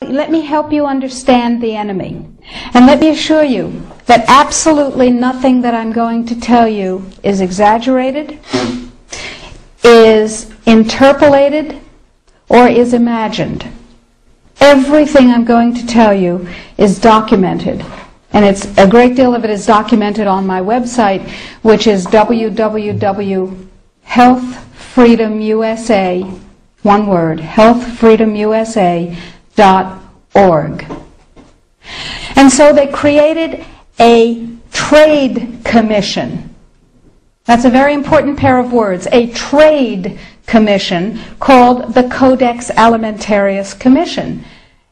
Let me help you understand the enemy. And let me assure you that absolutely nothing that I'm going to tell you is exaggerated, is interpolated, or is imagined. Everything I'm going to tell you is documented. And a great deal of it is documented on my website, which is www.healthfreedomusa, one word, healthfreedomusa.org. And so they created a trade commission. That's a very important pair of words, a trade commission called the Codex Alimentarius Commission.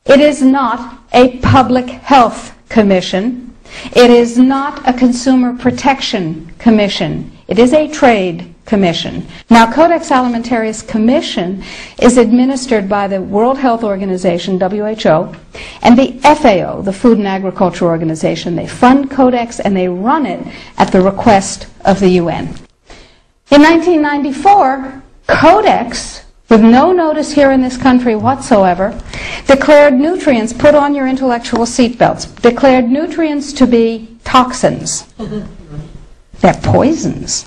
It is not a public health commission. It is not a consumer protection commission. It is a trade commission. Now, Codex Alimentarius Commission is administered by the World Health Organization, WHO, and the FAO, the Food and Agriculture Organization. They fund Codex and they run it at the request of the UN. In 1994, Codex, with no notice here in this country whatsoever, declared nutrients, put on your intellectual seatbelts, declared nutrients to be toxins. They're poisons.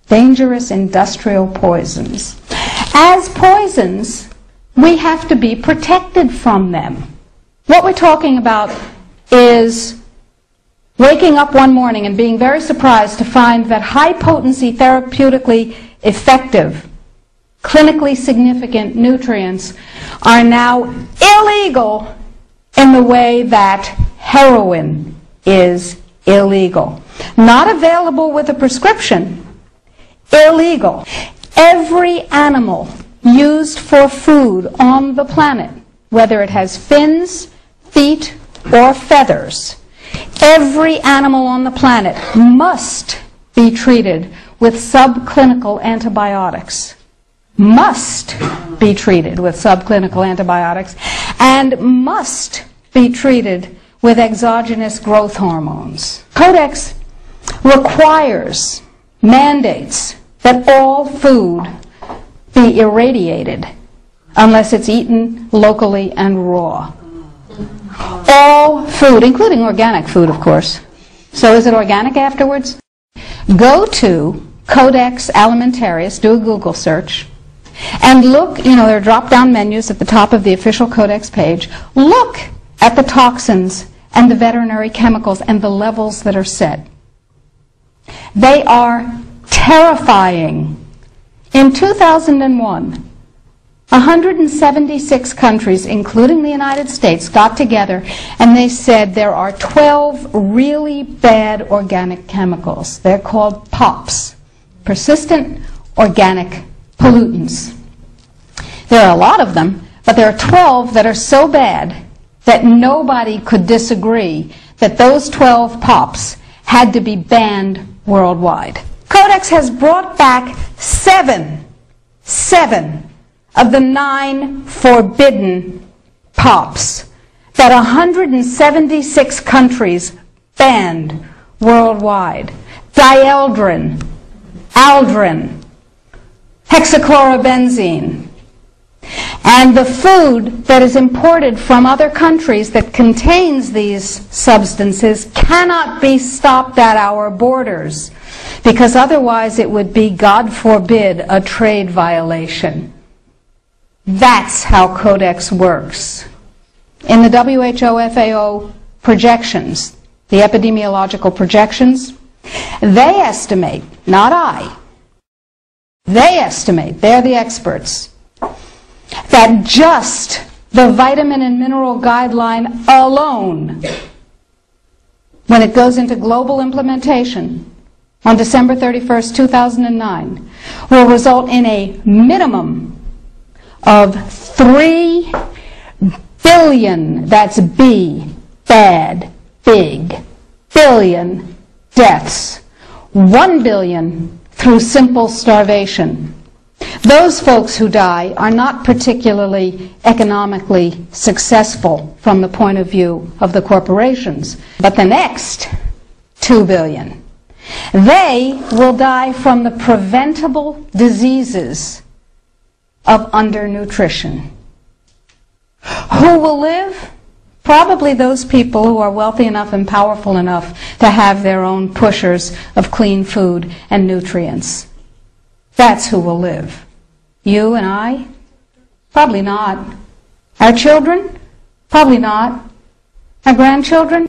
Dangerous industrial poisons. As poisons, we have to be protected from them. What we're talking about is waking up one morning and being very surprised to find that high-potency, therapeutically effective, clinically significant nutrients are now illegal in the way that heroin is illegal. Not available with a prescription. Illegal. Every animal used for food on the planet, whether it has fins, feet, or feathers, every animal on the planet must be treated with subclinical antibiotics. Must be treated with subclinical antibiotics and must be treated with exogenous growth hormones. Codex requires, mandates, that all food be irradiated unless it's eaten locally and raw. All food, including organic food, of course. So is it organic afterwards? Go to Codex Alimentarius, do a Google search, and look, there are drop-down menus at the top of the official Codex page. Look at the toxins and the veterinary chemicals and the levels that are set. They are terrifying. In 2001, 176 countries, including the United States, got together and they said there are 12 really bad organic chemicals. They're called POPs, persistent organic pollutants. There are a lot of them, but there are 12 that are so bad that nobody could disagree that those 12 POPs had to be banned worldwide. Codex has brought back seven of the 9 forbidden POPs that 176 countries banned worldwide. Dieldrin, aldrin, hexachlorobenzene. And the food that is imported from other countries that contains these substances cannot be stopped at our borders, because otherwise it would be, God forbid, a trade violation. That's how Codex works. In the WHO-FAO projections, the epidemiological projections, they estimate, not I, they estimate, they're the experts, that just the vitamin and mineral guideline alone, when it goes into global implementation on December 31st, 2009, will result in a minimum of 3 billion, that's B, bad, big, billion deaths. 1 billion through simple starvation. Those folks who die are not particularly economically successful from the point of view of the corporations. But the next 2 billion, they will die from the preventable diseases of undernutrition. Who will live? Probably those people who are wealthy enough and powerful enough to have their own pushers of clean food and nutrients. That's who will live. You and I? Probably not. Our children? Probably not. Our grandchildren?